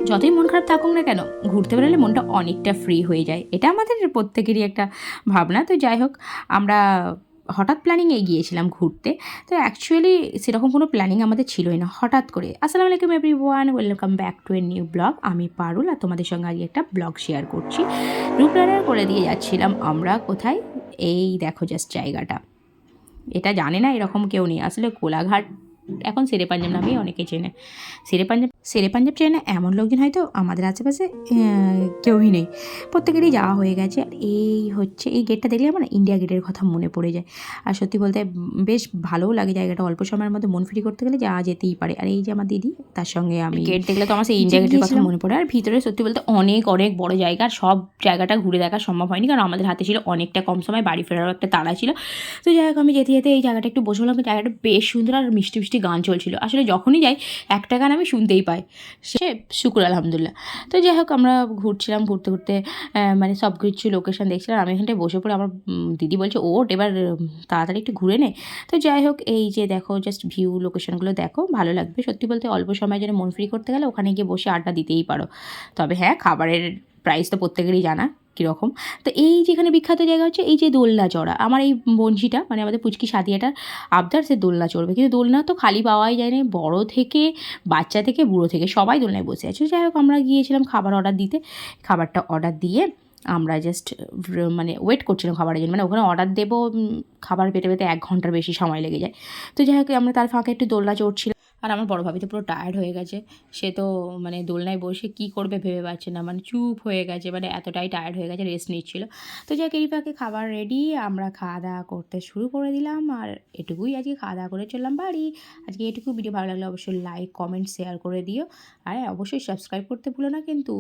যতই মন খারাপ থাকুক না কেন, ঘুরতে বেরোলে মনটা অনেকটা ফ্রি হয়ে যায়। এটা আমাদের প্রত্যেকেরই একটা ভাবনা। তো যাই হোক, আমরা হঠাৎ প্ল্যানিংয়ে গিয়েছিলাম ঘুরতে। তো অ্যাকচুয়ালি সেরকম কোনো প্ল্যানিং আমাদের ছিলই না, হঠাৎ করে। আসসালামু আলাইকুম everyone, welcome back to a new blog. আমি পারুল, আর তোমাদের সঙ্গে আজকে একটা ব্লগ শেয়ার করছি। রূপ রাডার করে দিয়ে যাচ্ছিলাম আমরা কোথায়, এই দেখো জাস্ট জায়গাটা। এটা জানে না এরকম কেউ নেই আসলে। কোলাঘাট এখন শেরে পাঞ্জাব নামেই অনেকে চেনে। শেরে পাঞ্জাব চেনে এমন লোকজন হয়তো আমাদের আশেপাশে কেউই নেই, প্রত্যেকেরই যাওয়া হয়ে গেছে। আর এই হচ্ছে, এই গেটটা দেখলে আমার না ইন্ডিয়া গেটের কথা মনে পড়ে যায়। আর সত্যি বলতে বেশ ভালোও লাগে জায়গাটা। অল্প সময়ের মধ্যে মন ফ্রি করতে গেলে যাওয়া যেতেই পারে। আর এই যে আমার দিদি, তার সঙ্গে আমি, গেট দেখলে তো আমার সেই ইন্ডিয়া গেটের কথা মনে পড়ে। আর ভিতরে সত্যি বলতে অনেক অনেক বড় জায়গা, আর সব জায়গাটা ঘুরে দেখা সম্ভব হয়নি, কারণ আমাদের হাতে ছিল অনেকটা কম সময়, বাড়ি ফেরারও একটা তাড়া ছিল। তো যাই হোক, আমি যেতে যেতে এই জায়গাটা একটু বসে বললাম। জায়গাটা বেশ সুন্দর, আর মিষ্টি মিষ্টি গান চলছিল। আসলে যখনই যাই একটা গান আমি শুনতেই পাই, সে শুকুর আলহামদুলিল্লাহ। তো যাই হোক, আমরা ঘুরছিলাম, ঘুরতে ঘুরতে মানে সব কিছু লোকেশন দেখছিলাম। আমি এখানটায় বসে পড়ে, আমার দিদি বলছে ওঠ এবার, তাড়াতাড়ি একটু ঘুরে নে। তো যাই হোক, এই যে দেখো জাস্ট ভিউ লোকেশনগুলো দেখো, ভালো লাগবে। সত্যি বলতে অল্প সময়ের জন্য মন ফ্রি করতে গেলে ওখানে গিয়ে বসে আড্ডা দিতেই পারো। তবে হ্যাঁ, খাবারের প্রাইস তো প্রত্যেকেরই জানা কীরকম। তো এই যেখানে বিখ্যাত জায়গা হচ্ছে এই যে দোলনা চড়া। আমার এই বঞ্চিটা, মানে আমাদের পুচকি সাদিয়াটার আবদার, সে দোলনা চড়বে। কিন্তু দোলনা তো খালি পাওয়াই যায় না, বড় থেকে বাচ্চা থেকে বুড়ো থেকে সবাই দোলনায় বসে আছে। যাই হোক, আমরা গিয়েছিলাম খাবার অর্ডার দিতে। খাবারটা অর্ডার দিয়ে আমরা জাস্ট মানে ওয়েট করছিলাম খাবারের জন্য। মানে ওখানে অর্ডার দেবো, খাবার পেতে পেতে 1 ঘন্টার বেশি সময় লেগে যায়। তো যাই হোক, আমরা তার ফাঁকে একটু দোলনা চড়ছিলাম। আর আমার বড় ভাবি তো পুরো টায়ার্ড হয়ে গেছে। সে তো মানে দোলনায় বসে কী করবে ভেবে পাচ্ছে না, মানে চুপ হয়ে গেছে, মানে এতটাই টায়ার্ড হয়ে গেছে, রেস্ট নিচ্ছিল। তো যাক, এই ফাঁকে খাবার রেডি, আমরা খাওয়া দাওয়া করতে শুরু করে দিলাম। আর এটুকুই, আজকে খাওয়া দাওয়া করে চললাম বাড়ি। আজকে এটুকু। ভিডিও ভালো লাগলে অবশ্যই লাইক কমেন্ট শেয়ার করে দিও। আর অবশ্যই সাবস্ক্রাইব করতে ভুলো না কিন্তু।